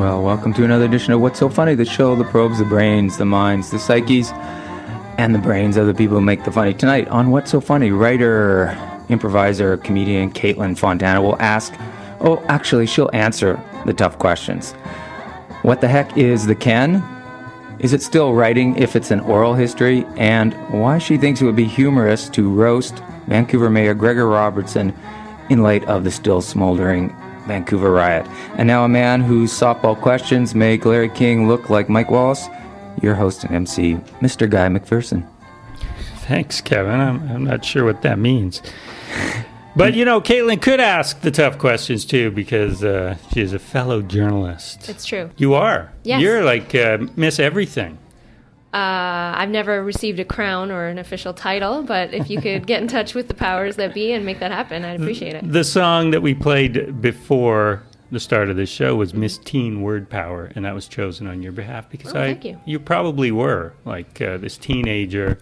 Well, welcome to another edition of What's So Funny, the show that probes the brains, the minds, the psyches, and the brains of the people who make the funny. Tonight on What's So Funny, writer, improviser, comedian Kaitlin Fontana will ask, she'll answer the tough questions. What the heck is the Ken? Is it still writing if it's an oral history? And why she thinks it would be humorous to roast Vancouver Mayor Gregor Robertson in light of the still smoldering Vancouver riot. And now a man whose softball questions make Larry King look like Mike Wallace, your host and MC, Mr. Guy McPherson. Thanks, Kevin. I'm not sure what that means. But, Kaitlin could ask the tough questions, too, because she is a fellow journalist. It's true. You are? Yes. You're like Miss Everything. I've never received a crown or an official title, but if you could get in touch with the powers that be and make that happen, I'd appreciate it. The song that we played before the start of this show was Miss Teen Word Power, and that was chosen on your behalf because thank you. You probably were like this teenager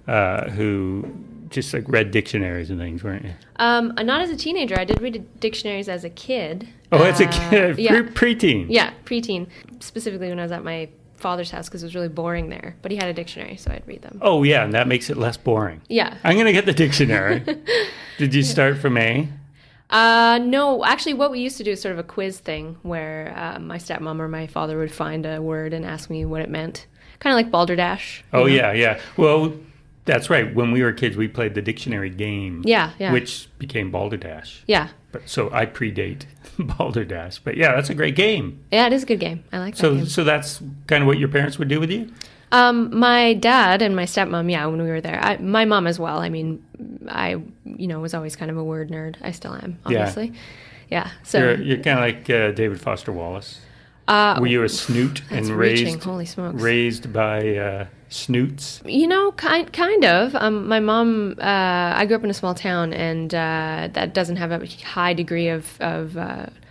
who just like read dictionaries and things, weren't you? Not as a teenager. I did read dictionaries as a kid. Oh, as a kid? Yeah. Preteen? Yeah, preteen. Specifically when I was at my father's house because it was really boring there. But he had a dictionary, so I'd read them. Oh, yeah, and that makes it less boring. Yeah. I'm going to get the dictionary. Did you start from A? No, actually what we used to do is sort of a quiz thing where my stepmom or my father would find a word and ask me what it meant. Kind of like balderdash. Oh, yeah. Well, that's right. When we were kids, we played the dictionary game. Yeah. Which became balderdash. Yeah. So I predate balderdash. But yeah, that's a great game. Yeah, it is a good game. I like that game. So that's kind of what your parents would do with you? My dad and my stepmom, yeah, when we were there. My mom as well. I mean, I was always kind of a word nerd. I still am, obviously. Yeah. So you're kind of like David Foster Wallace. Were you a snoot and raised? Holy smokes. Raised by snoots? Kind of. My mom, I grew up in a small town, and that doesn't have a high degree of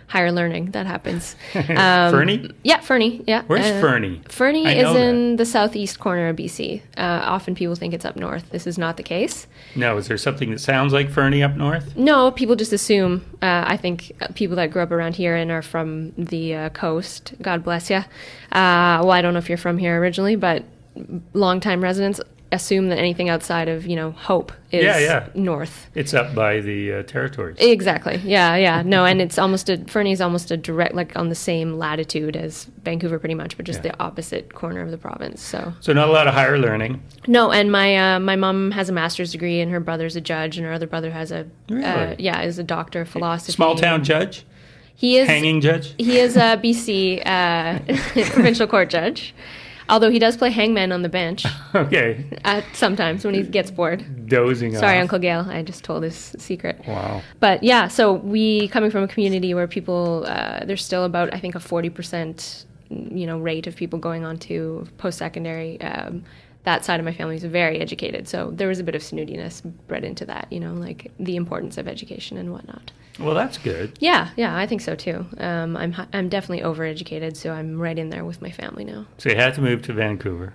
higher learning that happens. Fernie? Yeah, Fernie. Yeah. Where's Fernie? Fernie is in the southeast corner of BC. Often people think it's up north. This is not the case. No, is there something that sounds like Fernie up north? No, people just assume. I think people that grew up around here and are from the coast, God bless you. Well, I don't know if you're from here originally, but longtime residents assume that anything outside of, Hope is north. It's up by the territories. Exactly. Yeah. No, and it's Fernie's almost a direct, like on the same latitude as Vancouver pretty much, but just the opposite corner of the province. So not a lot of higher learning. No, and my mom has a master's degree and her brother's a judge and her other brother has is a doctor of philosophy. Small town judge? He is hanging judge? He is a BC provincial court judge. Although he does play hangman on the bench. Okay. Sometimes when he gets bored. Dozing off. Sorry, Uncle Gail. I just told his secret. Wow. But yeah, so we, coming from a community where people, there's still about, I think, a 40%, rate of people going on to post-secondary. That side of my family is very educated. So there was a bit of snootiness bred into that, like the importance of education and whatnot. Well, that's good. Yeah, I think so too. I'm definitely overeducated, so I'm right in there with my family now. So you had to move to Vancouver.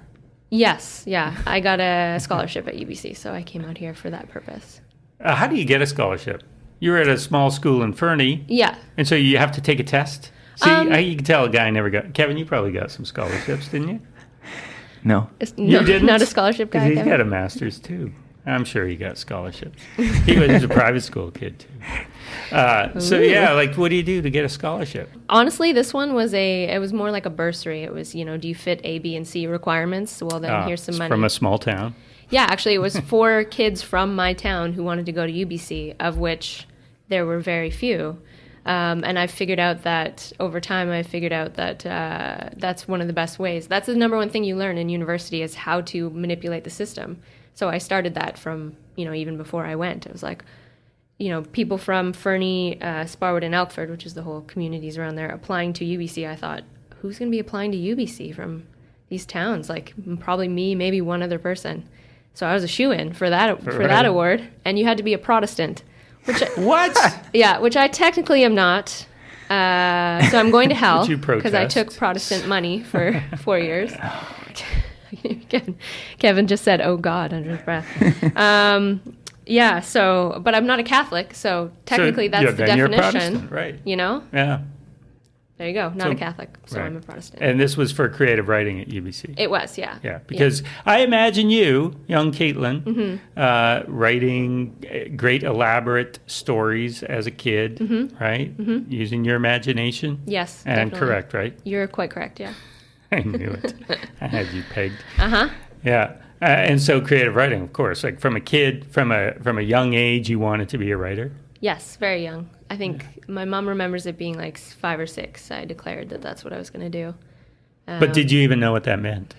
Yes, yeah. I got a scholarship at UBC, so I came out here for that purpose. How do you get a scholarship? You were at a small school in Fernie. Yeah. And so you have to take a test? See, you can tell a guy never got... Kevin, you probably got some scholarships, didn't you? No. You didn't? Not a scholarship guy, He's Kevin? got a master's, too. I'm sure he got scholarships. He was a private school kid, too. What do you do to get a scholarship? Honestly, this one was it was more like a bursary. It was, do you fit A, B, and C requirements? Well, then here's some money. From a small town? Yeah, actually, it was 4 kids from my town who wanted to go to UBC, of which there were very few. And I figured out that over time, that's one of the best ways. That's the number one thing you learn in university is how to manipulate the system. So I started that from, even before I went. It was like, people from Fernie, Sparwood, and Elkford, which is the whole communities around there, applying to UBC. I thought, who's going to be applying to UBC from these towns? Like probably me, maybe one other person. So I was a shoo-in for that award. And you had to be a Protestant. What? Yeah, which I technically am not. So I'm going to hell because I took Protestant money for 4 years. Kevin just said, "Oh God," under his breath. Yeah. So, but I'm not a Catholic, so technically that's the definition, you're a Protestant, right? Yeah. There you go. Not So- a Catholic, so right. I'm a Protestant. And this was for creative writing at UBC. It was, yeah. Yeah, because I imagine you, young Kaitlin, Mm-hmm. writing great elaborate stories as a kid, right? Using your imagination. Yes, And definitely. correct, right? You're quite correct, yeah. I knew it. I had you pegged. Uh-huh. Yeah. And so creative writing, of course, like from a kid, from a young age, you wanted to be a writer. Yes, very young. I think my mom remembers it being like 5 or 6. I declared that that's what I was going to do. But did you even know what that meant?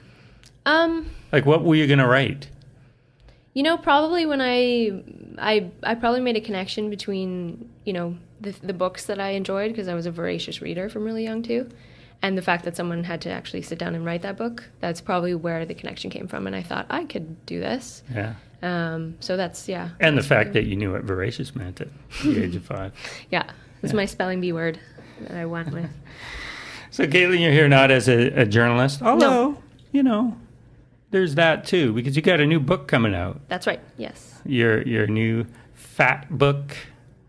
Like, what were you going to write? You know, probably when I probably made a connection between, you know, the books that I enjoyed, because I was a voracious reader from really young too, and the fact that someone had to actually sit down and write that book. That's probably where the connection came from, and I thought I could do this. Yeah. So that's, yeah. And the fact that you knew what voracious meant at the age of 5. Yeah, it's my spelling bee word that I went with. So, Kaitlin, you're here not as a journalist, although, you know, there's that too, because you got a new book coming out. That's right, yes. Your new fat book,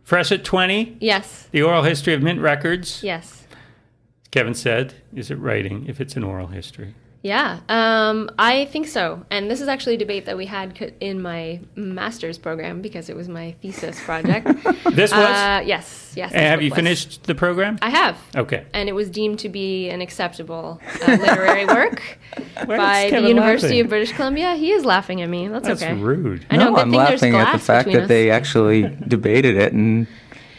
Fresh at 20, Yes, The Oral History of Mint Records. yes. Kevin said, is it writing if it's an oral history? Yeah, I think so. And this is actually a debate that we had in my master's program, because it was my thesis project. This was? Yes. And have you finished the program? I have. Okay. And it was deemed to be an acceptable literary work Why by is the Kevin University laughing? of British Columbia. He is laughing at me. That's okay. rude. I know, No, good I'm thing there's laughing at the glass fact between that us. they actually debated it and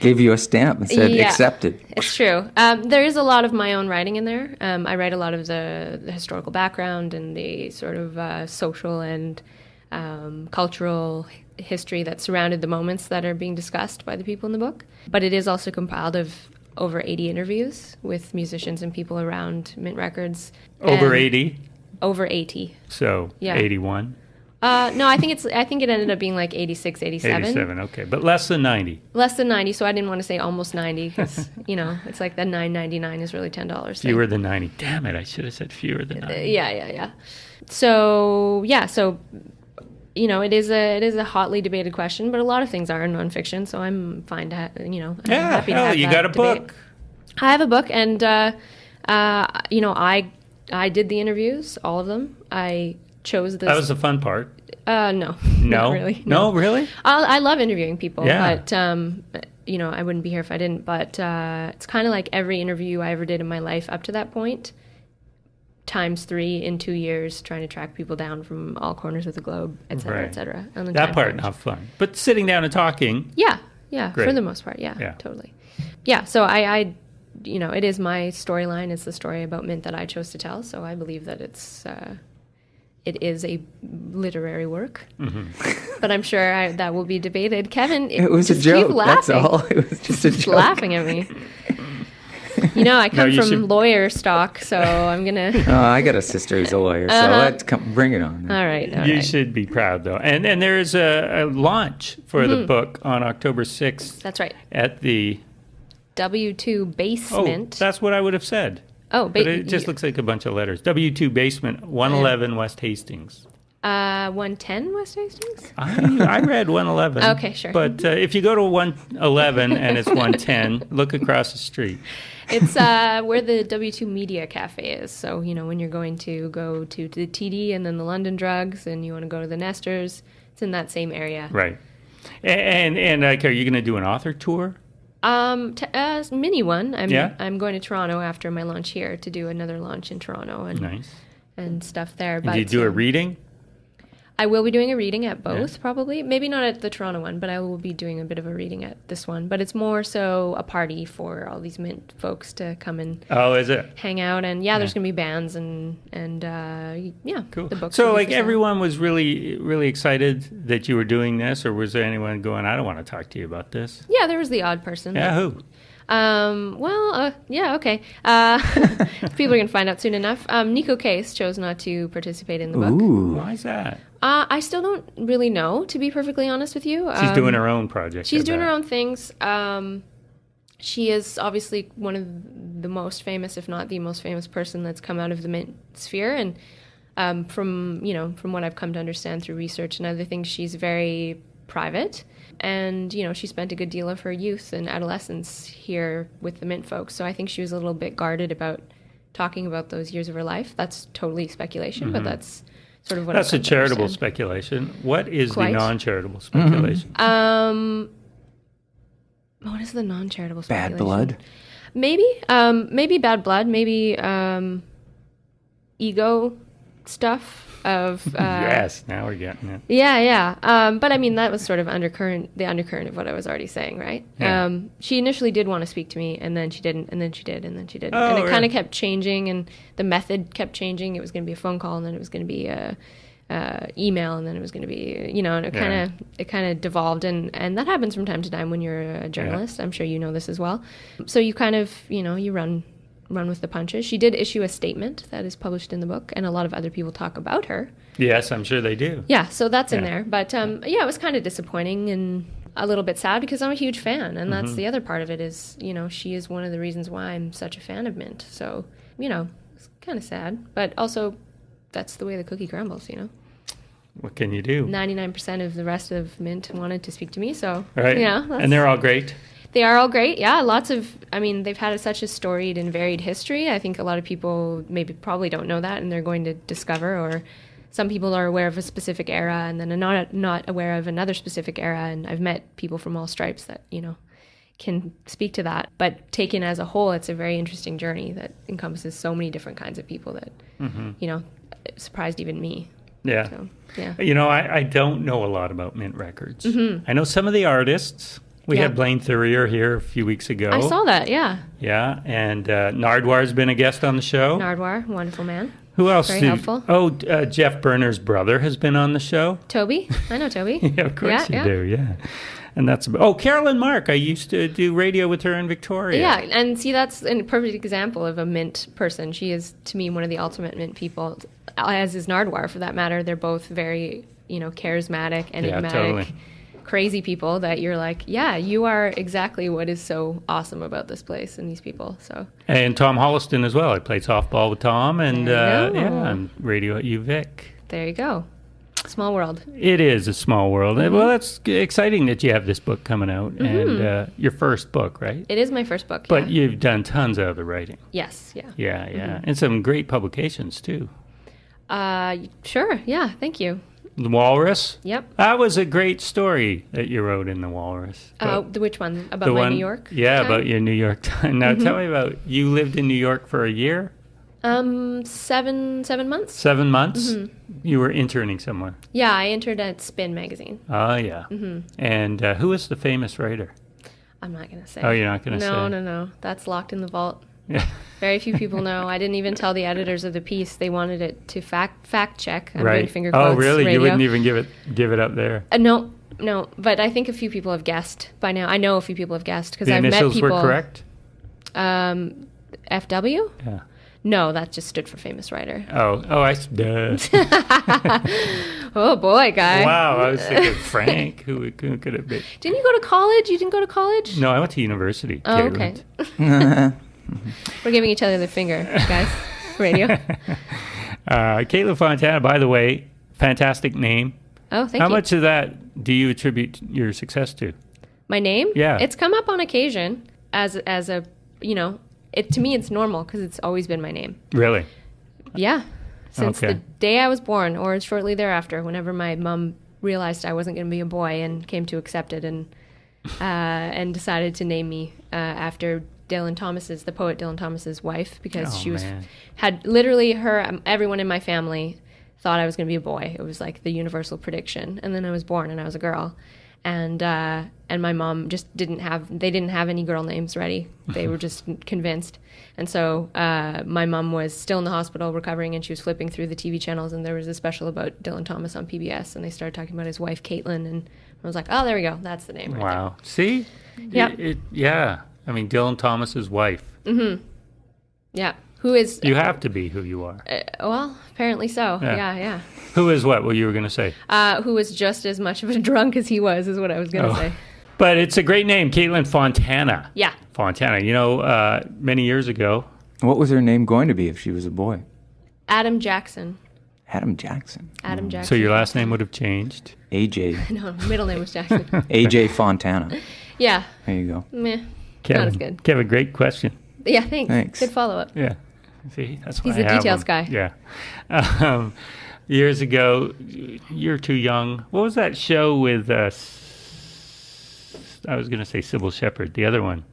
gave you a stamp and said Yeah. accepted. It's true. There is a lot of my own writing in there. I write a lot of the historical background and the sort of social and cultural history that surrounded the moments that are being discussed by the people in the book. But it is also compiled of over 80 interviews with musicians and people around Mint Records. Over And 80, Over 80. so Yeah. 81. No, I think it ended up being like 86, 87. 87, okay. But less than 90. Less than 90, so I didn't want to say almost 90 because, you know, it's like the $9.99 is really $10. thing. Fewer than 90. Damn it, I should have said fewer than 90. Yeah. So, you know, it is a hotly debated question, but a lot of things are in nonfiction, so I'm fine to, I'm Yeah, happy to hell, have you that got a debate. book. I have a book, and, you know, I did the interviews, all of them. I chose this. That was the fun part. No. No? Not really. No, really? I love interviewing people, Yeah. but you know, I wouldn't be here if I didn't. But it's kind of like every interview I ever did in my life up to that point, times 3 in 2 years, trying to track people down from all corners of the globe, et cetera, Right. et cetera. And the That time part, crunch. not fun. But sitting down and talking, Yeah, Great. for the most part, yeah, Yeah. totally. Yeah, so I, you know, it is my storyline. It's the story about Mint that I chose to tell. So I believe that it is a literary work. Mm-hmm. But I'm sure that will be debated. Kevin, It was a just keep joke. That's laughing. all. It was just a Just joke. laughing at me. You know, I come you from should- lawyer stock, so I'm gonna. Oh, I got a sister who's a lawyer, so let's bring it on. All right. you should be proud, though. And there is a launch for the book on October 6th That's right. at the... W2 Oh, basement. that's what I would have said. Oh, But it just looks like a bunch of letters. W2 basement, 111 West Hastings. 110 West Hastings. I read 111. Okay, sure. But if you go to 111 and it's 110, look across the street. It's where the W2 Media Cafe is. So, you know, when you're going to go to the TD and then the London Drugs and you want to go to the Nesters, it's in that same area. Right. And like, are you going to do an author tour? Mini one. Yeah? I'm going to Toronto after my launch here to do another launch in Toronto and Nice. and stuff there. And But do you do a reading? I will be doing a reading at both, probably. Maybe not at the Toronto one, but I will be doing a bit of a reading at this one. But it's more so a party for all these Mint folks to come and Oh, is it? hang out. And there's going to be bands and Cool. the books. So, will be like, for sale. everyone was really, really excited that you were doing this, or was there anyone going, I don't want to talk to you about this? Yeah, there was the odd person. Yeah, who? Yeah, okay. People are going to find out soon enough. Nico Case chose not to participate in the book. Ooh. Why is that? I still don't really know, to be perfectly honest with you. She's doing her own project. She's I doing bet. her own things. She is obviously one of the most famous, if not the most famous person that's come out of the Mint sphere. And from what I've come to understand through research and other things, she's very private. And, she spent a good deal of her youth and adolescence here with the Mint folks. So I think she was a little bit guarded about talking about those years of her life. That's totally speculation, but that's sort of what That's a charitable understand. speculation. What is Quite. the non-charitable speculation? What is the non-charitable speculation? Bad blood? Maybe. Maybe bad blood. Maybe ego stuff of... Yes, now we're getting it. Yeah. But I mean, that was sort of the undercurrent of what I was already saying, right? Yeah. She initially did want to speak to me, and then she didn't, and then she did, and then she didn't. Oh, And it kind really? of kept changing, and the method kept changing. It was going to be a phone call, and then it was going to be a email, and then it was going to be, and it kind of devolved, and that happens from time to time when you're a journalist. I'm sure you know this as well. So you kind of, you run with the punches. She did issue a statement that is published in the book, and a lot of other people talk about her. Yes, I'm sure they do. Yeah, so that's in Yeah. there. But it was kind of disappointing and a little bit sad because I'm a huge fan, and that's the other part of it is, she is one of the reasons why I'm such a fan of Mint. So, it's kind of sad, but also that's the way the cookie crumbles, What can you do? 99% of the rest of Mint wanted to speak to me, so, Right. And they're all great. They are all great, yeah. They've had such a storied and varied history. I think a lot of people probably don't know that, and they're going to discover, or some people are aware of a specific era and then are not aware of another specific era. And I've met people from all stripes that, can speak to that. But taken as a whole, it's a very interesting journey that encompasses so many different kinds of people that, surprised even me. Yeah. So, yeah. I don't know a lot about Mint Records. I know some of the artists. We Yeah. had Blaine Thurier here a few weeks ago. I saw that, yeah. Yeah, and Nardwar's been a guest on the show. Nardwar, wonderful man. Who else? Very helpful. Jeff Berner's brother has been on the show. Toby, I know Toby. Yeah, of course you Yeah. do, yeah. And that's... Carolyn Mark. I used to do radio with her in Victoria. Yeah, and see, that's a perfect example of a Mint person. She is, to me, one of the ultimate Mint people, as is Nardwar, for that matter. They're both very, charismatic, enigmatic, totally. crazy people that you're like, yeah, you are exactly what is so awesome about this place and these people. So. And Tom Holliston as well. I played softball with Tom, and There you go. and radio at UVic. There you go. Small world. It is a small world. Well, that's exciting that you have this book coming out, and your first book, right? It is my first book. But yeah. you've done tons of other writing. Yes, yeah. Yeah. And some great publications, too. Sure, yeah, thank you. The Walrus. Yep. That was a great story that you wrote in The Walrus. Which one? About my New York Yeah, time? about your New York time. Now, tell me about, you lived in New York for a year? 7 months. 7 months? You were interning somewhere? Yeah, I entered at Spin magazine. Oh, yeah. And who is the famous writer? I'm not going to say. Oh, you're not going to say? No. That's locked in the vault. Yeah. Very few people know. I didn't even tell the editors of the piece. They wanted it to fact check. I'm Right. doing finger quotes. Oh, really? Radio. You wouldn't even give it up there? No. But I think a few people have guessed by now. I know a few people have guessed because The I've met initials people. were correct? FW? Yeah. No, that just stood for famous writer. Duh. Oh boy, guy. Wow, I was thinking Frank. Who could it be? Didn't you go to college? You didn't go to college? No, I went to university. Oh, Kaitlin. okay. We're giving each other the finger, guys. Radio. Kaitlin Fontana, by the way, fantastic name. Oh, thank How you. much of that do you attribute your success to? My name? Yeah. It's come up on occasion as a, to me it's normal because it's always been my name. Really? Yeah. Since Okay. the day I was born or shortly thereafter, whenever my mom realized I wasn't going to be a boy and came to accept it and decided to name me after the poet Dylan Thomas's wife, because she had literally everyone in my family thought I was going to be a boy. It was like the universal prediction. And then I was born and I was a girl. And my mom just didn't have any girl names ready. They were just convinced. And so my mom was still in the hospital recovering, and she was flipping through the TV channels, and there was a special about Dylan Thomas on PBS, and they started talking about his wife, Kaitlin, and I was like, oh, there we go. That's the name right there. Wow. See? Yep. Yeah. I mean, Dylan Thomas's wife. Yeah. Who is... You have to be who you are. well, apparently so. Yeah. Who is what you were going to say? Who was just as much of a drunk as he was, is what I was going to say. But it's a great name, Kaitlin Fontana. Yeah. Fontana. Many years ago. What was her name going to be if she was a boy? Adam Jackson. Adam Jackson. Adam Jackson. So your last name would have changed? AJ. No, middle name was Jackson. AJ Fontana. Yeah. There you go. Meh. Kevin, Not as good. Kevin, great question. Yeah, thanks. Thanks. Good follow-up. Yeah. See, that's why He's I a have details him. guy. Yeah. Years ago, you're too young. What was that show with, I was going to say Sybil Shepherd, the other one?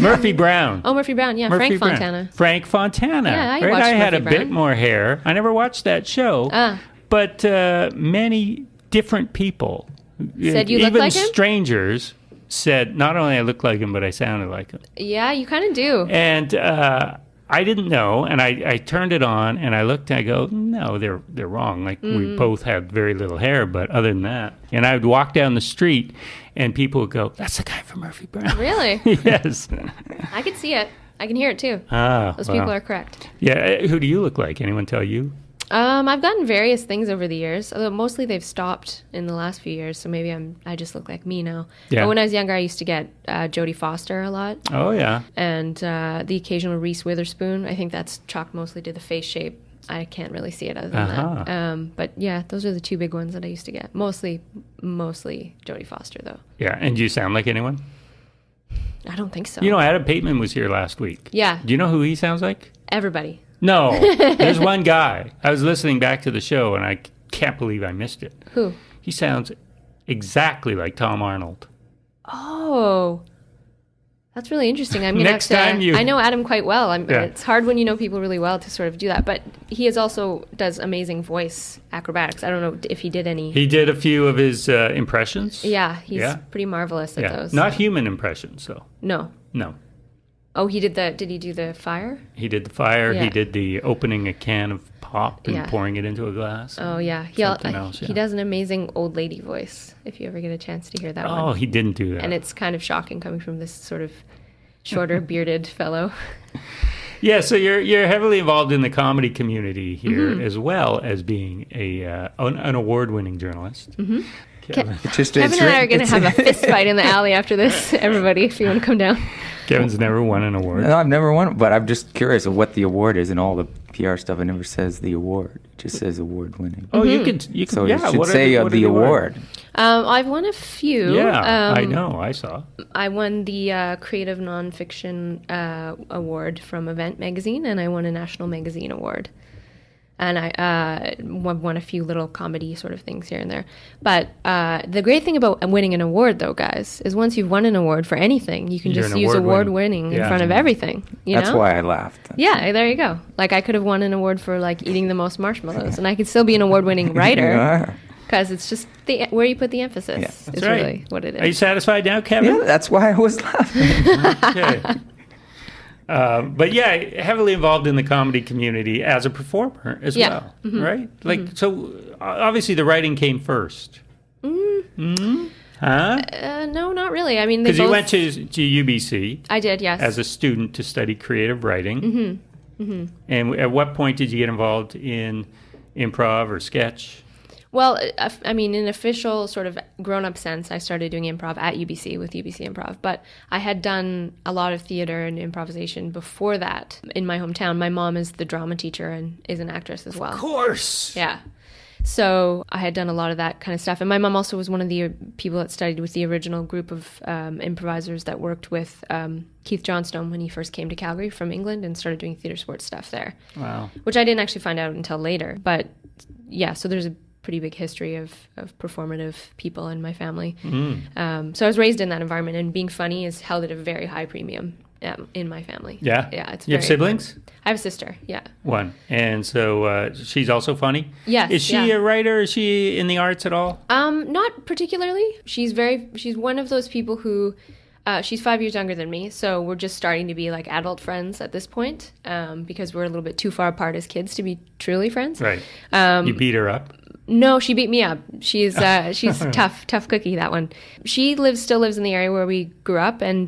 Murphy Brown. Oh, Murphy Brown. Yeah, Murphy Frank Brown. Fontana. Frank Fontana. Yeah, I right? watched I had Murphy a bit Brown. more hair. I never watched that show. But many different people Said you look even like him? strangers said not only I looked like him, but I sounded like him. Yeah, you kind of do. And I didn't know, and I turned it on, and I looked, and I go, no, they're wrong. Like, we both had very little hair, but other than that. And I would walk down the street, and people would go, that's the guy from Murphy Brown. Really? Yes. I can see it. I can hear it, too. Those people are correct. Yeah, who do you look like? Anyone tell you? I've gotten various things over the years, although mostly they've stopped in the last few years, so maybe I just look like me now. Yeah. But when I was younger, I used to get Jodie Foster a lot, Oh, yeah. and the occasional Reese Witherspoon. I think that's chalked mostly to the face shape. I can't really see it other than that. But yeah, those are the two big ones that I used to get. Mostly Jodie Foster, though. Yeah, and do you sound like anyone? I don't think so. You know, Adam Pateman was here last week. Yeah. Do you know who he sounds like? Everybody. No, there's one guy. I was listening back to the show, and I can't believe I missed it. Who? He sounds exactly like Tom Arnold. Oh, that's really interesting. I'm gonna Next have to. time you- I know Adam quite well. Yeah. It's hard when you know people really well to sort of do that. But he is also does amazing voice acrobatics. I don't know if he did any. He did a few of his impressions. Yeah, he's Yeah. pretty marvelous at those. Not human impressions, though. No. No. Oh, he did the. Did he do the fire? He did the fire. Yeah. He did the opening a can of pop and Yeah. pouring it into a glass. Oh yeah, Something else, he yeah. does an amazing old lady voice. If you ever get a chance to hear that Oh, one, he didn't do that. and it's kind of shocking coming from this sort of shorter bearded fellow. Yeah, so you're heavily involved in the comedy community here, Mm-hmm. as well as being an award-winning journalist. Mm-hmm. Kevin. Kevin and I are going to have a fist fight in the alley after this. Everybody, if you want to come down. Kevin's never won an award. No, I've never won, but I'm just curious of what the award is, and all the PR stuff. It never says the award; it just says award winning. Oh, Mm-hmm. you can. So Yeah, you should what are say what are the award. I've won a few. Yeah, I know. I saw. I won the Creative Nonfiction Award from Event Magazine, and I won a National Magazine Award. And I won a few little comedy sort of things here and there. But the great thing about winning an award, though, guys, is once you've won an award for anything, you can You're just an use award-winning. award-winning in Yeah. front of everything. That's know? why I laughed. Yeah, there you go. Like, I could have won an award for, like, eating the most marshmallows, and I could still be an award-winning writer. Yeah. Because it's just where you put the emphasis Yeah. is That's right. really what it is. Are you satisfied now, Kevin? Yeah, that's why I was laughing. Okay. But yeah, heavily involved in the comedy community as a performer as Yeah. well, right? Like, so obviously the writing came first. Huh? No, not really. I mean, they Because both... you went to UBC I did, yes. as a student to study creative writing. And at what point did you get involved in improv or sketch? Well, I mean, in official sort of grown-up sense, I started doing improv at UBC with UBC Improv. But I had done a lot of theater and improvisation before that in my hometown. My mom is the drama teacher and is an actress as well. Of course. Yeah. So I had done a lot of that kind of stuff. And my mom also was one of the people that studied with the original group of improvisers that worked with Keith Johnstone when he first came to Calgary from England and started doing theater sports stuff there. Wow. Which I didn't actually find out until later. But yeah, so there's a pretty big history of performative people in my family. So I was raised in that environment, and being funny is held at a very high premium in my family. Yeah? Yeah. It's You have very siblings? important. I have a sister, yeah. One. And so she's also funny? Yes, Is she yeah. a writer? Is she in the arts at all? Not particularly. She's one of those people who, she's 5 years younger than me, so we're just starting to be like adult friends at this point, because we're a little bit too far apart as kids to be truly friends. Right. You beat her up? No, she beat me up. She's tough cookie, that one. She still lives in the area where we grew up, and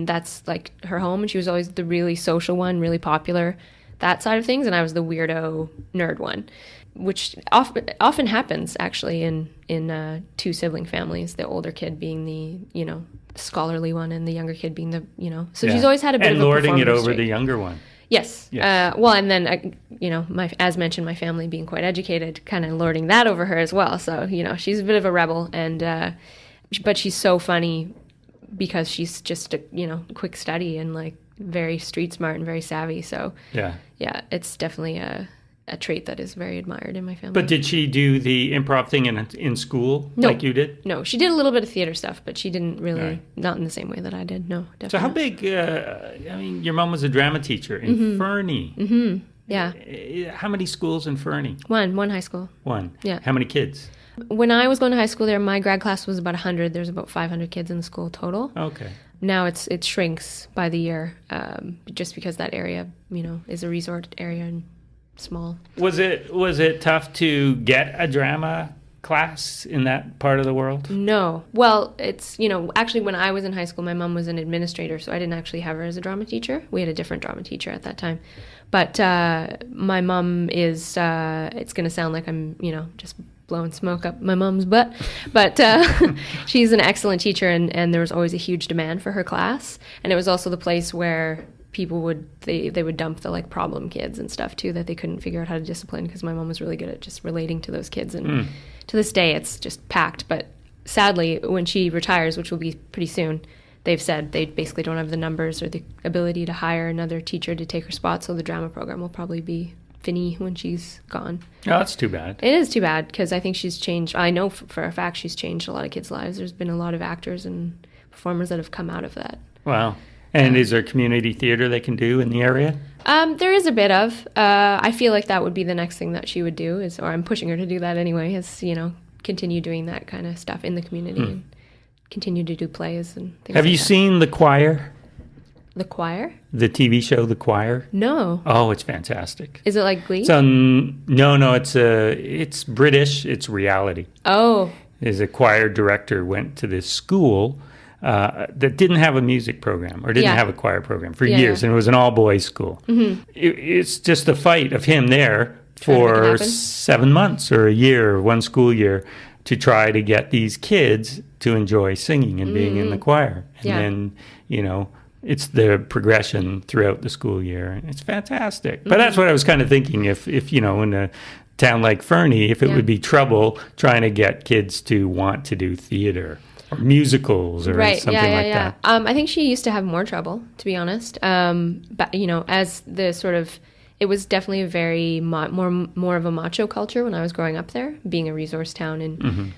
that's like her home. And she was always the really social one, really popular, that side of things. And I was the weirdo nerd one, which often happens actually in two sibling families. The older kid being the scholarly one, and the younger kid being the. So she's always had a bit and of a lording it performance over streak. the younger one. Yes. Yes. Well, and then, as mentioned, my family being quite educated, kind of lording that over her as well. So, she's a bit of a rebel, and but she's so funny because she's just a quick study and like very street smart and very savvy. So yeah, it's definitely a trait that is very admired in my family. But did she do the improv thing in school like you did? No, she did a little bit of theater stuff, but she didn't really, not in the same way that I did. No, definitely. So how big, your mom was a drama teacher in Fernie. Mm-hmm. Yeah. How many schools in Fernie? One high school. One? Yeah. How many kids? When I was going to high school there, my grad class was about 100. There's about 500 kids in the school total. Okay. Now it shrinks by the year, just because that area, is a resort area and small. Was it tough to get a drama class in that part of the world? No. Well, it's, actually when I was in high school, my mom was an administrator, so I didn't actually have her as a drama teacher. We had a different drama teacher at that time. But my mom is, it's going to sound like I'm, just blowing smoke up my mom's butt, but she's an excellent teacher, and there was always a huge demand for her class. And it was also the place where people would dump the like problem kids and stuff too that they couldn't figure out how to discipline, because my mom was really good at just relating to those kids. And to this day it's just packed. But sadly, when she retires, which will be pretty soon, they've said they basically don't have the numbers or the ability to hire another teacher to take her spot, so the drama program will probably be Finny when she's gone. Oh, that's too bad. It is too bad, because I think she's changed. I know for a fact she's changed a lot of kids' lives. There's been a lot of actors and performers that have come out of that. Wow. And is there community theater they can do in the area? There is a bit of. I feel like that would be the next thing that she would do, or I'm pushing her to do that anyway, is, continue doing that kind of stuff in the community and continue to do plays and things Have like you that. seen The Choir? The Choir? The TV show The Choir? No. Oh, it's fantastic. Is it like Glee? No, it's British, it's reality. Oh. Is a choir director went to this school that didn't have a music program or didn't have a choir program for years, and it was an all-boys school. Mm-hmm. It's just a fight of him there for 7 months or a year, or one school year, to try to get these kids to enjoy singing and being in the choir. And then, it's the progression throughout the school year, and it's fantastic. But that's what I was kind of thinking, if in a town like Fernie, if it would be trouble trying to get kids to want to do theater or musicals or something like that. I think she used to have more trouble, to be honest. But as the sort of, it was definitely a very more of a macho culture when I was growing up there, being a resource town, and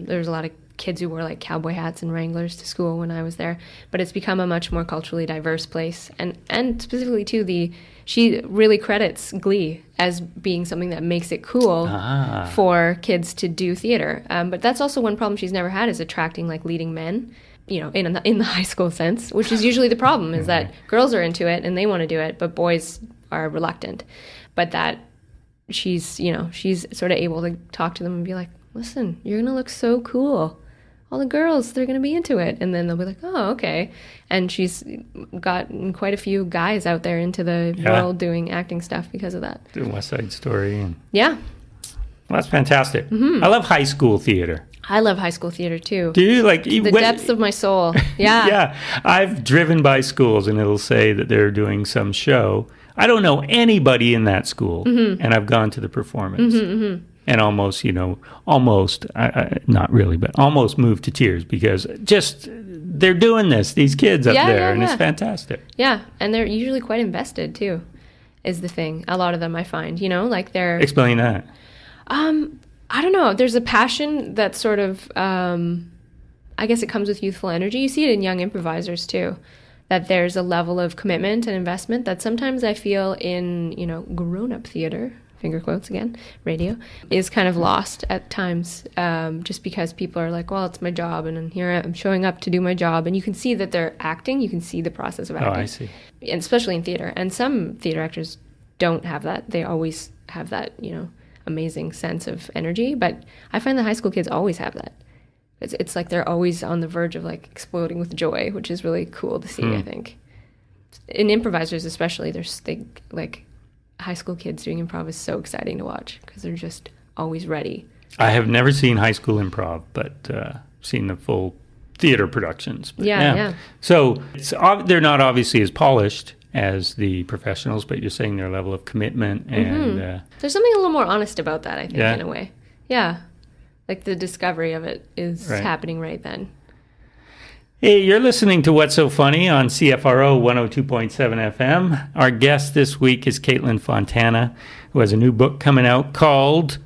there was a lot of kids who wore like cowboy hats and Wranglers to school when I was there. But it's become a much more culturally diverse place, and specifically too, she really credits Glee as being something that makes it cool for kids to do theater. But that's also one problem she's never had, is attracting like leading men, in the high school sense, which is usually the problem, is that girls are into it and they want to do it, but boys are reluctant. But that she's sort of able to talk to them and be like, listen, you're going to look so cool. All the girls, they're going to be into it. And then they'll be like, oh, okay. And she's gotten quite a few guys out there into the world doing acting stuff because of that. The West Side Story. Yeah. Well, that's fantastic. I love high school theater. I love high school theater too. Do you? The depths of my soul. Yeah. Yeah. I've driven by schools and it'll say that they're doing some show. I don't know anybody in that school, and I've gone to the performance. And almost, not really, but almost moved to tears, because just they're doing these kids up there, and it's fantastic. Yeah, and they're usually quite invested too, is the thing. A lot of them, I find, like they're... Explain that. I don't know. There's a passion that sort of, I guess it comes with youthful energy. You see it in young improvisers too, that there's a level of commitment and investment that sometimes I feel in, grown-up theater, finger quotes again, radio, is kind of lost at times, just because people are like, well, it's my job, and here I'm showing up to do my job. And you can see that they're acting. You can see the process of acting. Oh, I see. And especially in theater. And some theater actors don't have that. They always have that, amazing sense of energy. But I find the high school kids always have that. It's like they're always on the verge of like exploding with joy, which is really cool to see, I think. In improvisers especially, high school kids doing improv is so exciting to watch, because they're just always ready. I have never seen high school improv, but seen the full theater productions. But yeah. So they're not obviously as polished as the professionals, but you're saying their level of commitment and There's something a little more honest about that, I think, Yeah. in a way. Yeah. Like the discovery of it is Right. happening right then. Hey, you're listening to What's So Funny on CFRO 102.7 FM. Our guest this week is Kaitlin Fontana, who has a new book coming out called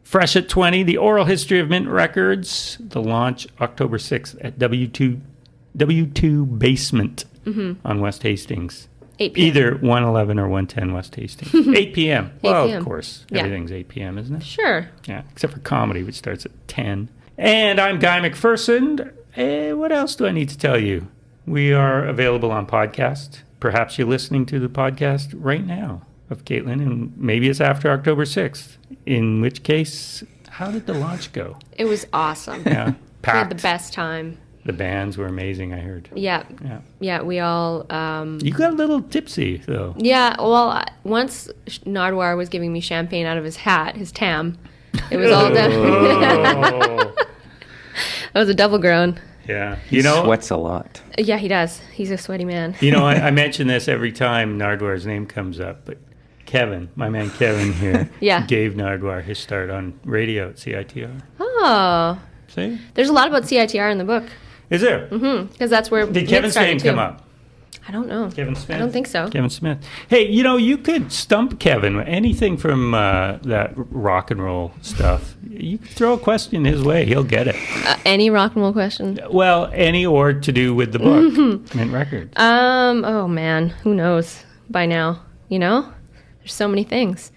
Fresh at 20, The Oral History of Mint Records. The launch October 6th at W2 Basement on West Hastings. 8 p.m. Either 111 or 110 West Hastings. 8 p.m. Well, 8 p.m. of course. Yeah. Everything's 8 p.m., isn't it? Sure. Yeah, except for comedy, which starts at 10. And I'm Guy McPherson. What else do I need to tell you? We are available on podcast. Perhaps you're listening to the podcast right now of Kaitlin, and maybe it's after October 6th. In which case, how did the launch go? It was awesome. Yeah, We had packed. the best time. The bands were amazing, I heard. Yeah. Yeah. Yeah, we all... You got a little tipsy, though. Yeah, well, once Nardwar was giving me champagne out of his hat, his tam, it was all done. Oh. That was a double groan. Yeah. He sweats a lot. Yeah, he does. He's a sweaty man. I mention this every time Nardwar's name comes up, but Kevin, my man Kevin here, Yeah. gave Nardwar his start on radio at CITR. Oh, See? there's a lot about CITR in the book. Is there? Because that's where Did Mint Kevin's started name too. come up? I don't know. Kevin Smith? I don't think so. Kevin Smith. Hey, you could stump Kevin. Anything from that rock and roll stuff. You could throw a question his way. He'll get it. Any rock and roll question? Well, any or to do with the book, Mint Records. Oh man, who knows by now? There's so many things.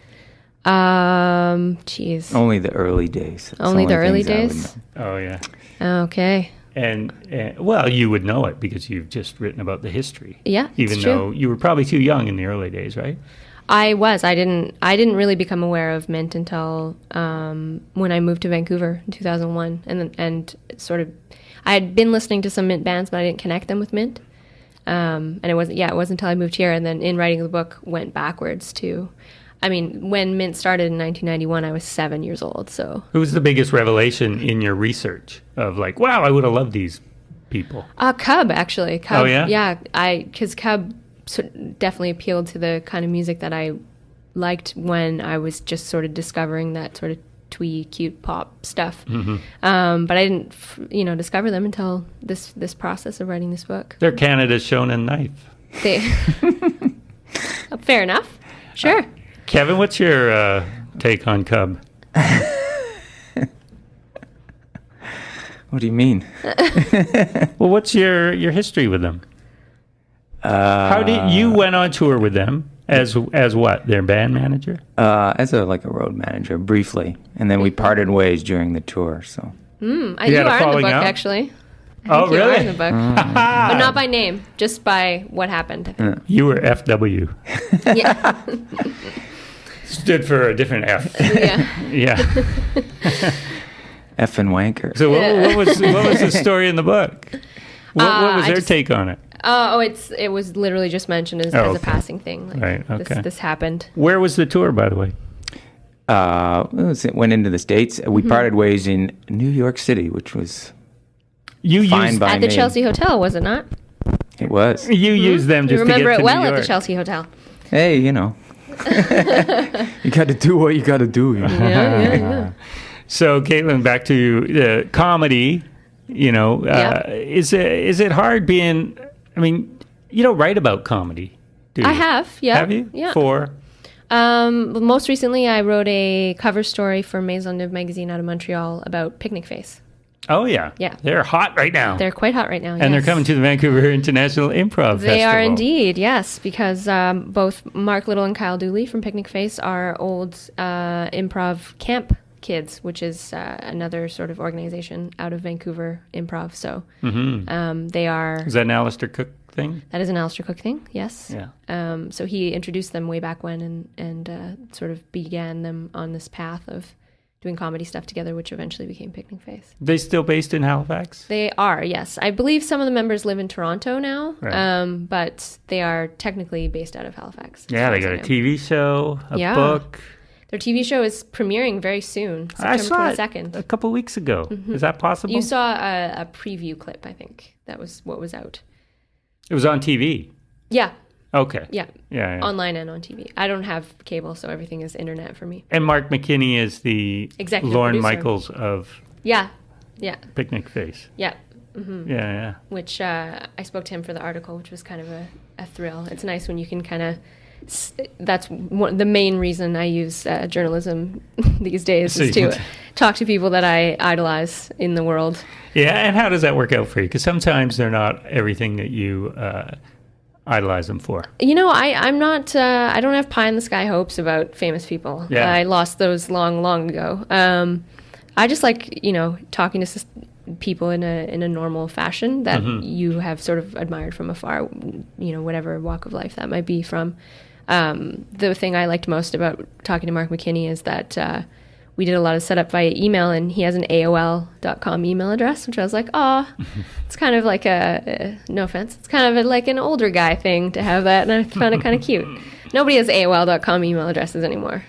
Jeez. Only the early days. That's Only the early things I would days? know. Oh, yeah. Okay. And well, you would know it because you've just written about the history. Yeah, Even it's true. though you were probably too young in the early days, right? I was. I didn't really become aware of Mint until when I moved to Vancouver in 2001, and sort of I had been listening to some Mint bands, but I didn't connect them with Mint. And it wasn't until I moved here, and then in writing the book went backwards to. I mean, when Mint started in 1991, I was 7 years old. So Who was the biggest revelation in your research of like, wow, I would have loved these people? Cub, actually. Cub, Oh, yeah? Yeah, because Cub definitely appealed to the kind of music that I liked when I was just sort of discovering that sort of twee, cute pop stuff. But I didn't, discover them until this process of writing this book. They're Canada's Shonen Knife. Fair enough. Sure. Kevin, what's your take on Cub? What do you mean? Well, what's your history with them? How did you went on tour with them as what? Their band manager? As a road manager, briefly, and then we parted ways during the tour. So You had a are in the falling book, out? actually. Oh, You are really? in the book. But not by name, just by what happened. I think. You were FW. Yeah. Stood for a different F. Yeah. Yeah. F and wanker. So what was the story in the book? What was I their just- take on it? It was literally just mentioned as Oh, a okay. passing thing. Like, Right, okay. This happened. Where was the tour, by the way? It went into the States. We parted ways in New York City, which was You fine used by At the me. Chelsea Hotel, was it not? It was. you used them You just to get remember to it well New at York. the Chelsea Hotel. Hey, you got to do what you got to do. Yeah. So, Kaitlin, back to comedy. Yeah. Is it hard being? I mean, you don't write about comedy, do you? I have, yeah. Have you? Yeah. For? Most recently, I wrote a cover story for Maison Neuve magazine out of Montreal about Picnic Face. Oh yeah. Yeah. They're hot right now. They're quite hot right now. and they're coming to the Vancouver International Improv They Festival. are indeed, yes, because both Mark Little and Kyle Dooley from Picnic Face are old improv camp kids, which is another sort of organization out of Vancouver improv. So they are. Is that an Alistair Cook thing? That is an Alistair Cook thing, yes. Yeah. So he introduced them way back when and sort of began them on this path of doing comedy stuff together, which eventually became Picnic Face. They still based in Halifax? They are, yes. I believe some of the members live in Toronto now, Right. but they are technically based out of Halifax. as Yeah, far they as got I a know. TV show, a Yeah. book. Their TV show is premiering very soon, I September saw 22nd. it a couple weeks ago. Is that possible? You saw a preview clip, I think. That was what was out. It was on TV. Yeah. Okay. Yeah. Yeah. Online and on TV. I don't have cable, so everything is internet for me. And Mark McKinney is the Executive Lorne producer. Michaels of Yeah. Picnic Face. Yeah. Yeah. Which I spoke to him for the article, which was kind of a thrill. It's nice when you can kind of. That's the main reason I use journalism these days, is to talk to people that I idolize in the world. Yeah, and how does that work out for you? Because sometimes they're not everything that you idolize them for. I'm not. I don't have pie in the sky hopes about famous people. Yeah. I lost those long ago. I just like talking to people in a normal fashion that you have sort of admired from afar. Whatever walk of life that might be from. The thing I liked most about talking to Mark McKinney is that we did a lot of setup via email, and he has an AOL.com email address, which I was like, it's kind of like no offense, it's kind of like an older guy thing to have that, and I found it kind of cute. Nobody has AOL.com email addresses anymore.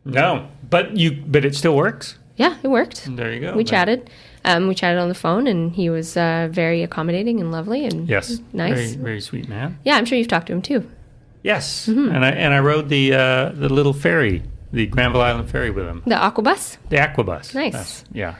No, but it still works? Yeah, it worked. There you go. We chatted. We chatted on the phone, and he was very accommodating and lovely and yes, nice. Very, very sweet man. Yeah, I'm sure you've talked to him too. Yes, and I rode the little ferry, the Granville Island ferry with him. The Aquabus? The Aquabus. Nice. Yeah.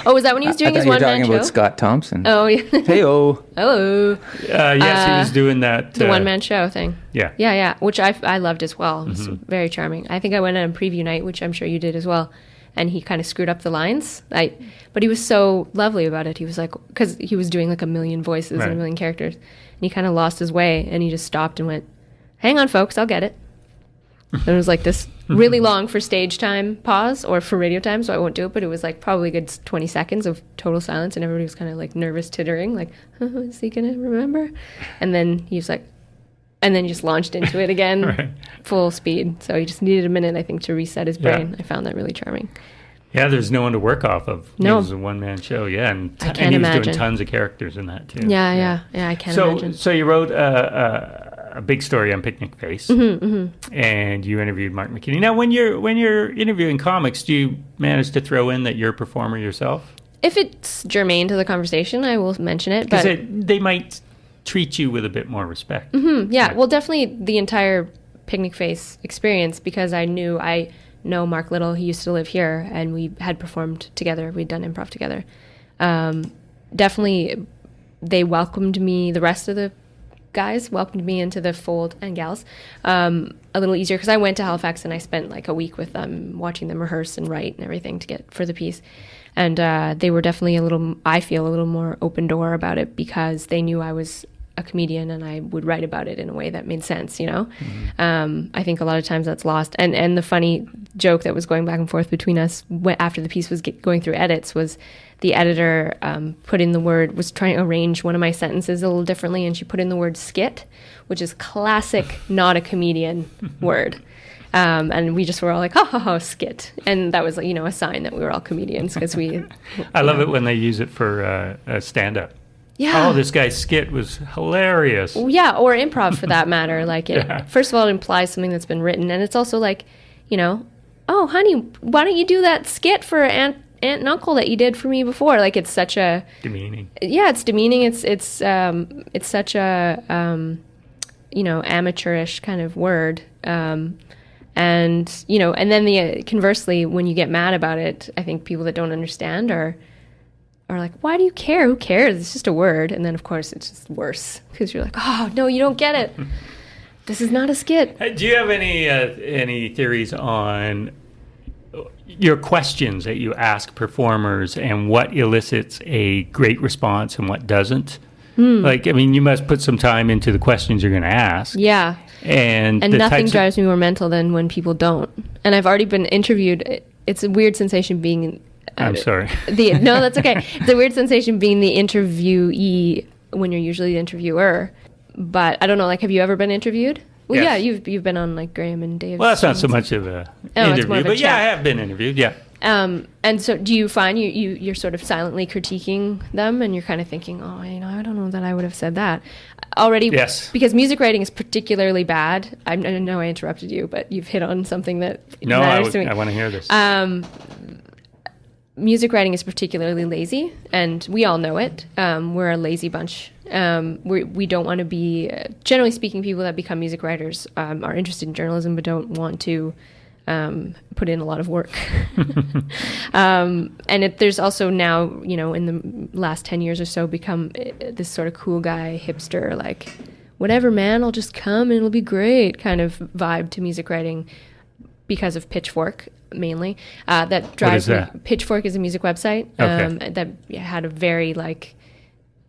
Oh, was that when he was doing his one-man show? You're talking about Scott Thompson. Oh, yeah. Hey-oh. Hello. Yes, he was doing that. The one-man show thing. Yeah. Yeah, which I loved as well. It was very charming. I think I went on a preview night, which I'm sure you did as well, and he kind of screwed up the lines. But he was so lovely about it. He was like, because he was doing like a million voices and a million characters, and he kind of lost his way, and he just stopped and went, "Hang on, folks, I'll get it." And it was like this really long for stage time pause, or for radio time, so I won't do it, but it was like probably a good 20 seconds of total silence, and everybody was kind of like nervous tittering, like, is he going to remember? And then he was like, and then he just launched into it again, full speed. So he just needed a minute, I think, to reset his brain. I found that really charming. Yeah, there's no one to work off of. No. It was a one-man show, and I can't and he was imagine. doing tons of characters in that, too. Yeah, I can't imagine. So you wrote a big story on Picnic Face, and you interviewed Mark McKinney. Now, when you're interviewing comics, do you manage to throw in that you're a performer yourself? If it's germane to the conversation, I will mention it. But they might treat you with a bit more respect. Yeah, well, definitely the entire Picnic Face experience, because I know Mark Little. He used to live here, and we had performed together. We'd done improv together. Definitely, they welcomed me. The rest of the guys welcomed me into the fold, and gals, a little easier, because I went to Halifax and I spent like a week with them, watching them rehearse and write and everything to get for the piece. And they were definitely a little more open door about it, because they knew I was a comedian and I would write about it in a way that made sense, I think a lot of times that's lost. And the funny joke that was going back and forth between us after the piece was going through edits was the editor was trying to arrange one of my sentences a little differently, and she put in the word skit, which is classic not a comedian word. And we just were all like, ha, skit. And that was, a sign that we were all comedians, because we... I love it when they use it for stand-up. Yeah. Oh, this guy's skit was hilarious. Yeah, or improv for that matter. Like, first of all, it implies something that's been written, and it's also like, oh, honey, why don't you do that skit for Aunt and Uncle that you did for me before? Like, it's such a demeaning. Yeah, it's demeaning. It's such a amateurish kind of word. And then conversely, when you get mad about it, I think people that don't understand are like, why do you care? Who cares? It's just a word. And then, of course, it's just worse, because you're like, oh, no, you don't get it. This is not a skit. Do you have any theories on your questions that you ask performers and what elicits a great response and what doesn't? Like, I mean, you must put some time into the questions you're going to ask. Yeah. And nothing drives me more mental than when people don't. And I've already been interviewed. It's a weird sensation being... I'm sorry. No, that's okay. It's a weird sensation being the interviewee when you're usually the interviewer. But I don't know, like, have you ever been interviewed? Well, yes. Yeah, you've been on, like, Graham and Dave's. Well, that's not so much of a interview, more of a but chat. yeah, I have been interviewed, yeah. And so do you find you're sort of silently critiquing them, and you're kind of thinking, oh, I don't know that I would have said that already? Yes. Because music writing is particularly bad. I know I interrupted you, but you've hit on something that matters to me. I want to hear this. Music writing is particularly lazy, and we all know it. We're a lazy bunch, We don't want to be, generally speaking, people that become music writers are interested in journalism but don't want to put in a lot of work. There's also now, in the last 10 years or so, become this sort of cool guy, hipster, like, whatever, man, I'll just come and it'll be great kind of vibe to music writing because of Pitchfork, mainly. That drives What is that? me. Pitchfork is a music website Okay. that had a very,